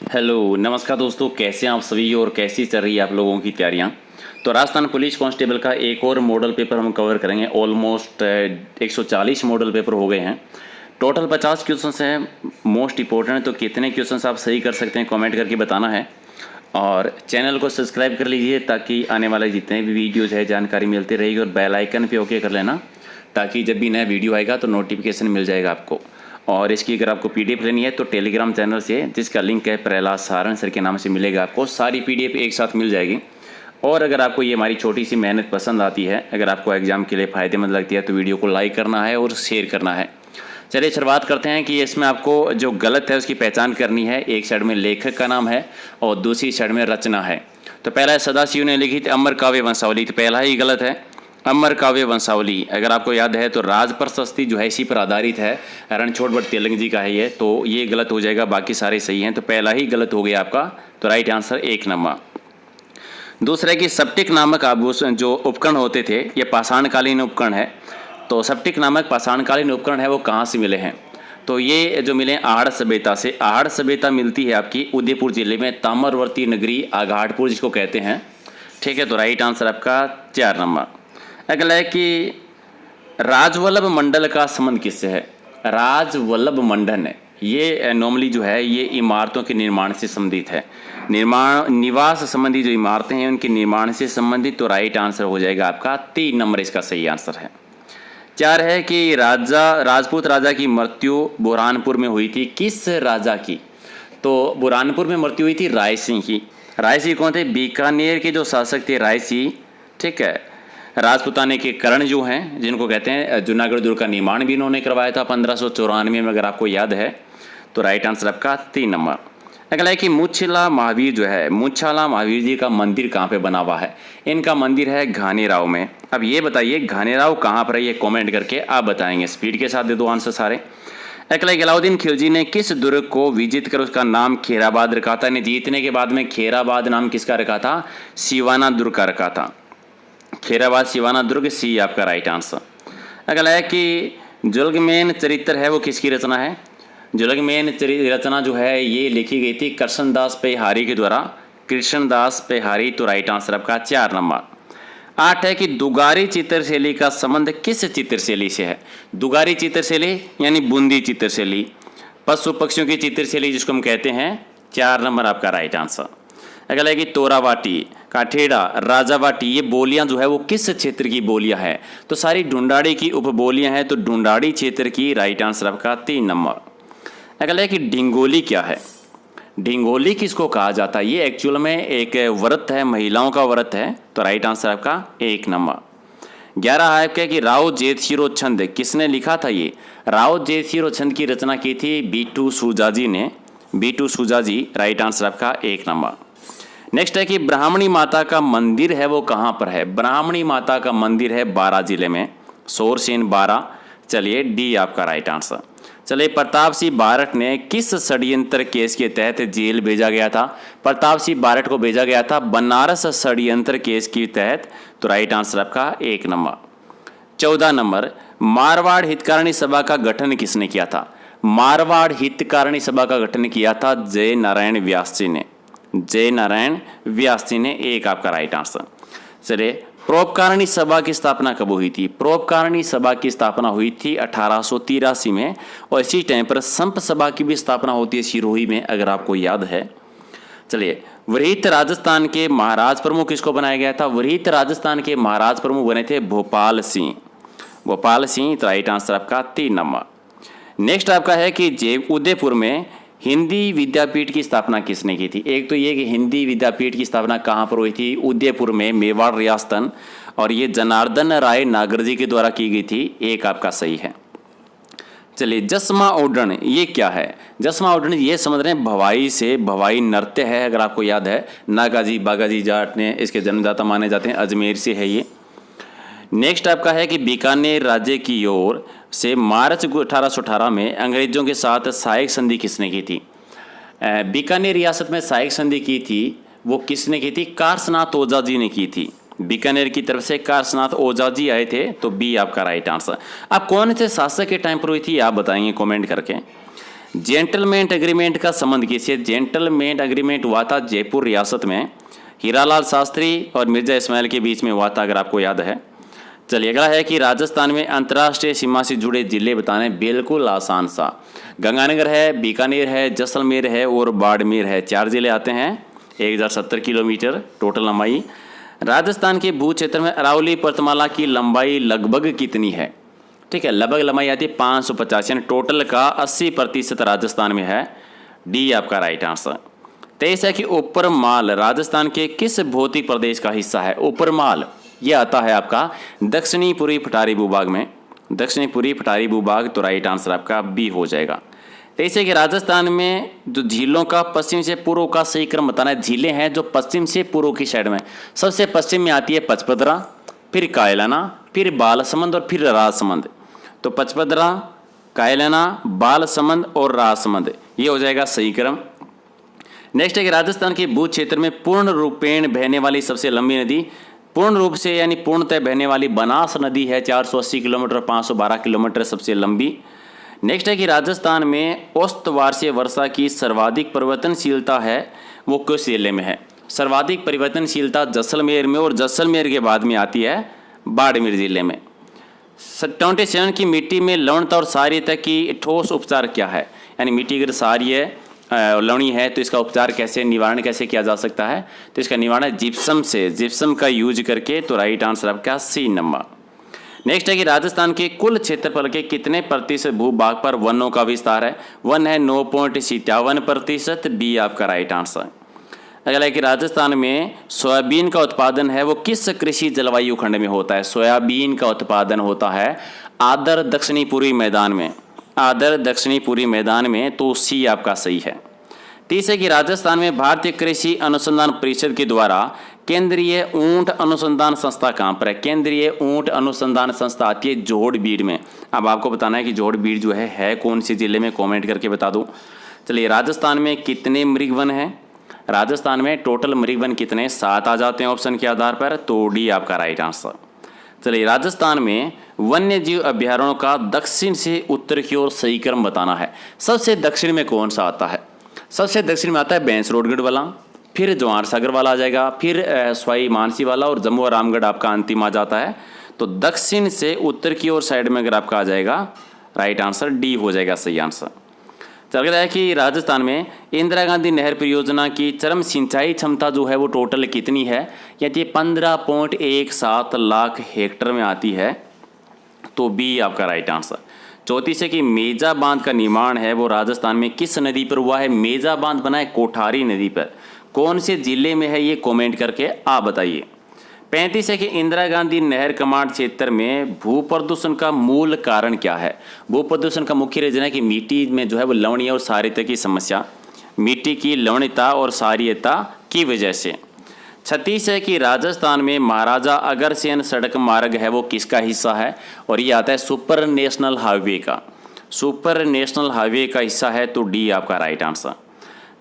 Hello नमस्कार दोस्तों, कैसे हैं आप सभी और कैसी चल रही है आप लोगों की तैयारियां। तो राजस्थान पुलिस कांस्टेबल का एक और मॉडल पेपर हम कवर करेंगे। ऑलमोस्ट 140 मॉडल पेपर हो गए हैं। टोटल 50 क्वेश्चंस हैं मोस्ट इंपॉर्टेंट। तो कितने क्वेश्चंस आप सही कर सकते हैं कमेंट करके बताना है और चैनल को सब्सक्राइब कर लीजिए ताकि आने वाले जितने भी वीडियोज़ है जानकारी मिलती रहेगी। और बेल आइकन पे ओके कर लेना ताकि जब भी नया वीडियो आएगा तो नोटिफिकेशन मिल जाएगा आपको। और इसकी अगर आपको पीडीएफ लेनी है तो टेलीग्राम चैनल से, जिसका लिंक है प्रहलाद सारण सर के नाम से, मिलेगा आपको। सारी पीडीएफ एक साथ मिल जाएगी। और अगर आपको ये हमारी छोटी सी मेहनत पसंद आती है, अगर आपको एग्जाम के लिए फ़ायदेमंद लगती है, तो वीडियो को लाइक करना है और शेयर करना है। चलिए शुरुआत करते हैं कि इसमें आपको जो गलत है उसकी पहचान करनी है। एक साइड में लेखक का नाम है और दूसरी साइड में रचना है। तो पहला है सदाशिव ने लिखी थी अमर काव्य वंशावली, तो पहला ही गलत है। अमर काव्य वंशावली अगर आपको याद है तो राज प्रशस्ति जो है इसी पर आधारित है, रणछोड़ भट्ट तेलंग जी का है ये, तो ये गलत हो जाएगा। बाकी सारे सही हैं, तो पहला ही गलत हो गया आपका। तो राइट आंसर 1 नंबर। दूसरा है कि सप्टिक नामक आभूषण जो उपकरण होते थे ये पाषाणकालीन उपकरण है। तो सप्टिक नामक पाषाणकालीन उपकरण है वो कहाँ से मिले हैं? तो ये जो मिले आहड़ सभ्यता से। आहड़ सभ्यता मिलती है आपकी उदयपुर जिले में, ताम्रवर्ती नगरी आघाटपुर जिसको कहते हैं। ठीक है, तो राइट आंसर आपका 4 नंबर। अगला है कि राजवल्लभ मंडल का संबंध किससे है? राजवल्लभ मंडल ये नॉर्मली जो है ये इमारतों के निर्माण से संबंधित है। निर्माण निवास संबंधी जो इमारतें हैं उनके निर्माण से संबंधित। तो राइट आंसर हो जाएगा आपका 3 नंबर, इसका सही आंसर है। 4 है कि राजपूत राजा की मृत्यु बुरहानपुर में हुई थी। किस राजा की? तो बुरहानपुर में मृत्यु हुई थी राय सिंह की। राय सिंह कौन थे? बीकानेर के जो शासक थे राय सिंह। ठीक है, राजपुताने के कर्ण जो हैं, जिनको कहते हैं, जूनागढ़ दुर्ग का निर्माण भी इन्होंने करवाया था 1594 में, अगर आपको याद है। तो राइट आंसर आपका 3 नंबर। अगला है कि मुच्छला महावीर जो है, मुच्छला महावीर जी का मंदिर कहाँ पे बना हुआ है? इनका मंदिर है घानेराव में। अब ये बताइए घानेराव कहाँ पर है, ये कमेंट करके आप बताएंगे। स्पीड के साथ दे दो आंसर सारे। अगला अलाउद्दीन खिलजी ने किस दुर्ग को विजित कर उसका नाम खेराबाद रखा था? इन्हें जीतने के बाद में खेराबाद नाम किसका रखा था? सिवाना दुर्ग का रखा था। खेराबाद सिवाना दुर्ग, सी आपका राइट आंसर। अगला है कि जुलगमैन चरित्र है वो किसकी रचना है? जुलगमैन रचना जो है ये लिखी गई थी कृष्णदास पेहारी के द्वारा। कृष्णदास पेहारी, तो राइट आंसर आपका 4 नंबर। 8 है कि दुगारी चित्रशैली का संबंध किस चित्रशैली से है? दुगारी चित्रशैली यानी बूंदी चित्रशैली, पशु पक्षियों की चित्रशैली जिसको हम कहते हैं। 4 नंबर आपका राइट आंसर। अगला है कि तोरावाटी, काठेड़ा, राजावाटी, ये बोलियां जो है वो किस क्षेत्र की बोलियां है? तो सारी ढूंढाड़ी की उपबोलियां हैं, तो ढूंढाड़ी क्षेत्र की। राइट आंसर आपका 3 नंबर। अगला है कि ढिंगोली क्या है? ढिंगोली किसको कहा जाता है? ये एक्चुअल में एक व्रत है, महिलाओं का व्रत है। तो राइट आंसर आपका 1 नंबर। 11 है क्या कि राव जेतशिरो छंद किसने लिखा था? ये राव जेतशिरो छंद की रचना की थी बीटू सूजा जी ने। बीटू सूजा जी, राइट आंसर आपका 1 नंबर। नेक्स्ट है कि ब्राह्मणी माता का मंदिर है वो कहाँ पर है? ब्राह्मणी माता का मंदिर है बारां जिले में, सोरसेन बारां। चलिए डी आपका राइट आंसर। चलिए प्रताप सिंह बारठ ने किस षड्यंत्र केस के तहत जेल भेजा गया था? प्रताप सिंह बारठ को भेजा गया था बनारस षड्यंत्र केस के तहत। तो राइट आंसर आपका 1 नंबर। 14 नंबर, मारवाड़ हितकारिणी सभा का गठन किसने किया था? मारवाड़ हितकारिणी सभा का गठन किया था जय नारायण व्यास जी ने। जय नारायण व्यास जी ने, 1 आपका राइट आंसर। चलिए परोपकारिणी सभा की स्थापना कब हुई थी? परोपकारिणी सभा की स्थापना हुई थी 1883 में। और इसी टाइम पर संप सभा की भी स्थापना होती है सिरोही में, अगर आपको याद है। चलिए वृहत राजस्थान के महाराज प्रमुख किसको बनाया गया था? वृहत राजस्थान के महाराज प्रमुख बने थे भोपाल सिंह। भोपाल सिंह, तो राइट आंसर आपका 3 नंबर। नेक्स्ट आपका है कि जय उदयपुर में हिंदी विद्यापीठ की स्थापना किसने की थी? एक तो ये कि हिंदी विद्यापीठ की स्थापना कहाँ पर हुई थी? उदयपुर में, मेवाड़ रियासतन। और ये जनार्दन राय नागर जी के द्वारा की गई थी। 1 आपका सही है। चलिए जसमा ओडण ये क्या है? जसमा ओडण ये समझ रहे हैं भवाई से, भवाई नृत्य है, अगर आपको याद है। नागाजी बागाजी जाट ने इसके जन्मदाता माने जाते हैं, अजमेर से है ये। नेक्स्ट आपका है कि बीकानेर राज्य की ओर से मार्च 1818 में अंग्रेजों के साथ सहायक संधि किसने की थी? बीकानेर रियासत में सहायक संधि की थी वो किसने की थी? कारसनाथ ओझा जी ने की थी। बीकानेर की तरफ से कारसनाथ ओझा जी आए थे। तो बी आपका राइट आंसर। अब कौन से शासक के टाइम पर हुई थी आप बताएंगे कमेंट करके। जेंटलमैन एग्रीमेंट का संबंध किससे? जेंटलमैन एग्रीमेंट हुआ था जयपुर रियासत में, हीरालाल शास्त्री और मिर्जा इस्माइल के बीच में हुआ था, अगर आपको याद है। चलिए अगला है कि राजस्थान में अंतर्राष्ट्रीय सीमा से जुड़े जिले बताने, बिल्कुल आसान सा। गंगानगर है, बीकानेर है, जैसलमेर है और बाड़मेर है, 4 जिले आते हैं। 1070 किलोमीटर टोटल लंबाई। राजस्थान के भू क्षेत्र में अरावली पर्वतमाला की लंबाई लगभग कितनी है? ठीक है, लगभग लंबाई आती है 550, यानी टोटल का 80% राजस्थान में है। डी आपका राइट आंसर। 23 है कि ऊपरमाल राजस्थान के किस भौतिक प्रदेश का हिस्सा है? ऊपरमाल ये आता है आपका दक्षिणी पूर्वी पठारी भूभाग में, दक्षिणी पूर्वी पठारी भूभाग, तो राइट आंसर आपका बी हो जाएगा। 23 है कि राजस्थान में जो झीलों का पश्चिम से पूर्व का सही क्रम बताना है। झीलें हैं जो पश्चिम से पूर्व की साइड में, सबसे पश्चिम में आती है पचपदरा, फिर कायलाना, फिर बालसमंद और फिर राजसमंद। तो पचपदरा, कायलाना, बालसमंद और राजसमंद, ये हो जाएगा सही क्रम। नेक्स्ट है कि राजस्थान के भू क्षेत्र में पूर्ण रूपेण बहने वाली सबसे लंबी नदी, पूर्ण रूप से यानी पूर्णतः बहने वाली बनास नदी है, 480 किलोमीटर, 512 किलोमीटर सबसे लंबी। नेक्स्ट है कि राजस्थान में औसत वार्षिक वर्षा की सर्वाधिक परिवर्तनशीलता है, वो किस जिले में है? सर्वाधिक परिवर्तनशीलता जैसलमेर में, और जैसलमेर के बाद में आती है बाड़मेर जिले में। 27 की मिट्टी में लवणता और क्षारीयता की ठोस उपचार क्या है? यानी मिट्टी अगर क्षारीय लवणी है तो इसका उपचार कैसे, निवारण कैसे किया जा सकता है? तो इसका निवारण जिप्सम से, जिप्सम का यूज करके, तो राइट आंसर आपका सी नंबर। नेक्स्ट है कि राजस्थान के कुल क्षेत्रफल के कितने प्रतिशत भूभाग पर वनों का विस्तार है? वन है 9.57%, डी आपका राइट आंसर। अगला है कि राजस्थान में सोयाबीन का उत्पादन है वो किस कृषि जलवायु खंड में होता है? सोयाबीन का उत्पादन होता है आदर दक्षिणी पूर्वी मैदान में, आदर दक्षिणी पूर्वी मैदान में, तो सी आपका सही है। 30 है कि राजस्थान में भारतीय कृषि अनुसंधान परिषद के द्वारा केंद्रीय ऊंट अनुसंधान संस्था कहाँ पर है? केंद्रीय ऊंट अनुसंधान संस्था आती है जोड़बीड़ में। अब आपको बताना है कि जोड़बीड़ जो है कौन से जिले में, कमेंट करके बता दो। चलिए राजस्थान में कितने मृगवन हैं? राजस्थान में टोटल मृगवन कितने? 7 आ जाते हैं ऑप्शन के आधार पर, तो डी आपका राइट आंसर। चलिए राजस्थान में वन्य जीव अभ्यारण्यों का दक्षिण से उत्तर की ओर सही क्रम बताना है। सबसे दक्षिण में कौन सा आता है? सबसे दक्षिण में आता है बैंसरोडगढ़ वाला, फिर जवाहर सागर वाला आ जाएगा, फिर सवाई मानसी वाला, और जम्मू और रामगढ़ आपका अंतिम आ जाता है। तो दक्षिण से उत्तर की ओर साइड में अगर आपका आ जाएगा, राइट आंसर डी हो जाएगा सही आंसर। चल रहा है कि राजस्थान में इंदिरा गांधी नहर परियोजना की चरम सिंचाई क्षमता जो है वो टोटल कितनी है? यदि 15.17 लाख हेक्टेयर में आती है, तो बी आपका राइट आंसर। 34 है कि मेजा बांध का निर्माण है वो राजस्थान में किस नदी पर हुआ है? मेजा बांध बना है कोठारी नदी पर। कौन से जिले में है ये कमेंट करके आप बताइए। 35 है कि इंदिरा गांधी नहर कमांड क्षेत्र में भू प्रदूषण का मूल कारण क्या है? भू प्रदूषण का मुख्य रीजन है कि मिट्टी में जो है वो लवणीय और क्षारीयता की समस्या, मिट्टी की लवणीयता और क्षारीयता की वजह से। 36 है कि राजस्थान में महाराजा अग्रसेन सड़क मार्ग है वो किसका हिस्सा है? और ये आता है सुपर नेशनल हाईवे का, सुपर नेशनल हाईवे का हिस्सा है, तो डी आपका राइट आंसर।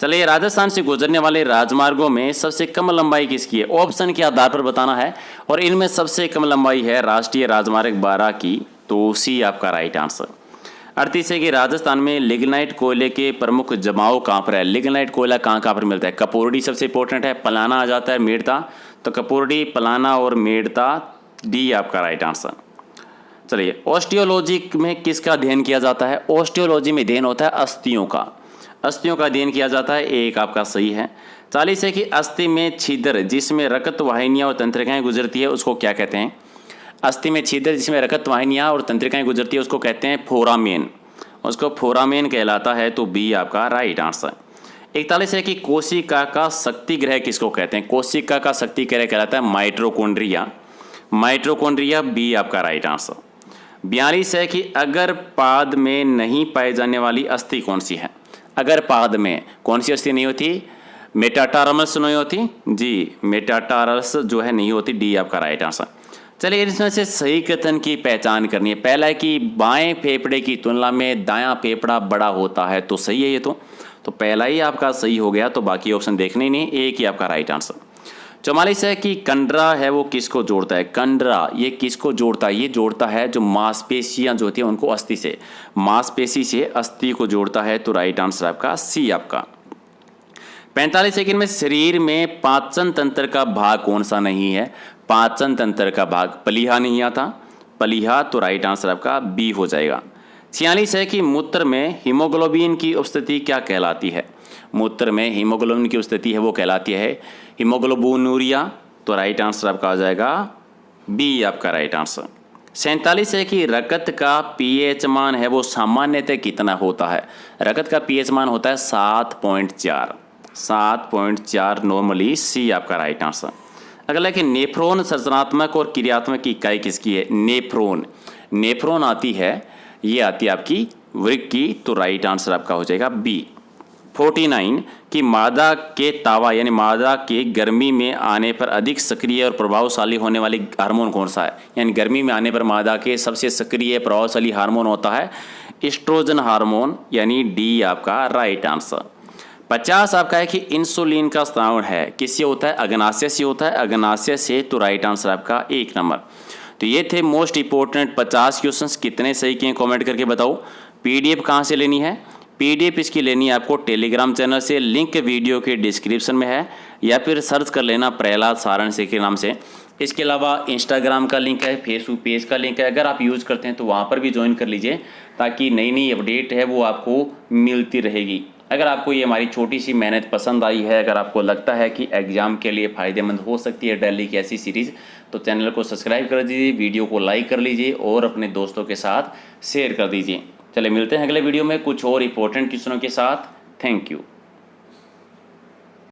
चलिए राजस्थान से गुजरने वाले राजमार्गों में सबसे कम लंबाई किसकी है? ऑप्शन के आधार पर बताना है, और इनमें सबसे कम लंबाई है राष्ट्रीय राजमार्ग 12 की, तो सी आपका राइट आंसर। 38 है कि राजस्थान में लिग्नाइट कोयले के प्रमुख जमाव कहाँ पर है? लिग्नाइट कोयला कहाँ कहाँ पर मिलता है? कपूरडी सबसे इंपॉर्टेंट है, पलाना आ जाता है, मेड़ता, तो कपूरडी, पलाना और मेड़ता, डी आपका राइट आंसर। चलिए ऑस्टियोलॉजी में किसका अध्ययन किया जाता है? ऑस्टियोलॉजी में अध्ययन होता है अस्थियों का, अस्थियों का अध्ययन किया जाता है, एक आपका सही है। 40 है कि अस्थि में छिद्र जिसमें रक्त वाहिनियाँ और तंत्रिकाएँ गुजरती है उसको क्या कहते हैं? अस्थि में छिद्र जिसमें रक्त वाहिनियाँ और तंत्रिकाएँ गुजरती है उसको कहते हैं फोरामेन, उसको फोरामेन कहलाता है, तो बी आपका राइट आंसर। 41 है कि कोशिका का शक्ति ग्रह किसको कहते हैं? कोशिका का शक्ति ग्रह कहलाता है माइटोकॉन्ड्रिया, माइटोकॉन्ड्रिया, बी आपका राइट आंसर। 42 है कि अगर पाद में नहीं पाई जाने वाली अस्थि कौन सी है? अगर पाद में कौन सी अस्थि नहीं होती? मेटाटारमस नहीं होती जी, मेटाटारस जो है नहीं होती, डी आपका राइट आंसर। चलिए इसमें से सही कथन की पहचान करनी है। पहला है कि बाएं फेफड़े की तुलना में दायां फेफड़ा बड़ा होता है, तो सही है ये तो पहला ही आपका सही हो गया, तो बाकी ऑप्शन देखने ही नहीं, एक ही आपका राइट आंसर। 44 है कि कंडरा है वो किसको जोड़ता है। कंडरा ये किसको जोड़ता है, ये जोड़ता है जो मांसपेशियां जो होती हैं उनको अस्थि से, मांसपेशी से अस्थि को जोड़ता है। तो राइट आंसर आपका सी आपका। 45 सेकंड में शरीर में पाचन तंत्र का भाग कौन सा नहीं है। पाचन तंत्र का भाग पलीहा नहीं आता, पलीहा। तो राइट आंसर आपका बी हो जाएगा। 46 है कि मूत्र में हीमोग्लोबिन की उपस्थिति क्या कहलाती है। मूत्र में हीमोग्लोबिन की उपस्थिति है वो कहलाती है हीमोग्लोबिनूरिया। तो राइट आंसर आपका आ जाएगा बी आपका राइट आंसर। 47 है कि रक्त का पीएच मान है वो सामान्यतः कितना होता है। रक्त का पीएच मान होता है 7.4, 7.4 नॉर्मली। सी आपका राइट आंसर। अगला कि नेफ्रॉन संरचनात्मक और क्रियात्मक इकाई किसकी है। नेफ्रॉन, नेफ्रॉन आती है, ये आती है आपकी वृक्क की। तो राइट आंसर आपका हो जाएगा बी। 49 कि मादा के तावा यानी मादा के गर्मी में आने पर अधिक सक्रिय और प्रभावशाली होने वाली हार्मोन कौन सा है। यानी गर्मी में आने पर मादा के सबसे सक्रिय प्रभावशाली हार्मोन होता है एस्ट्रोजन हार्मोन, यानी डी आपका राइट आंसर। 50 आपका है कि इंसुलिन का स्राव है किससे होता है। अग्नाशय से होता है, अग्नाशय से। तो राइट आंसर आपका 1 नंबर। तो ये थे मोस्ट इंपॉर्टेंट 50 क्वेश्चंस। कितने सही किए कमेंट करके बताओ। पीडीएफ कहाँ से लेनी है। पीडीएफ इसकी लेनी है आपको टेलीग्राम चैनल से, लिंक वीडियो के डिस्क्रिप्शन में है, या फिर सर्च कर लेना प्रहलाद सारण्य के नाम से। इसके अलावा इंस्टाग्राम का लिंक है, फेसबुक पेज का लिंक है, अगर आप यूज़ करते हैं तो वहाँ पर भी ज्वाइन कर लीजिए, ताकि नई नई अपडेट है वो आपको मिलती रहेगी। अगर आपको ये हमारी छोटी सी मेहनत पसंद आई है, अगर आपको लगता है कि एग्ज़ाम के लिए फ़ायदेमंद हो सकती है डेली की ऐसी सीरीज़, तो चैनल को सब्सक्राइब कर दीजिए, वीडियो को लाइक कर लीजिए और अपने दोस्तों के साथ शेयर कर दीजिए। चलिए मिलते हैं अगले वीडियो में कुछ और इंपॉर्टेंट क्वेश्चनों के साथ। Thank you.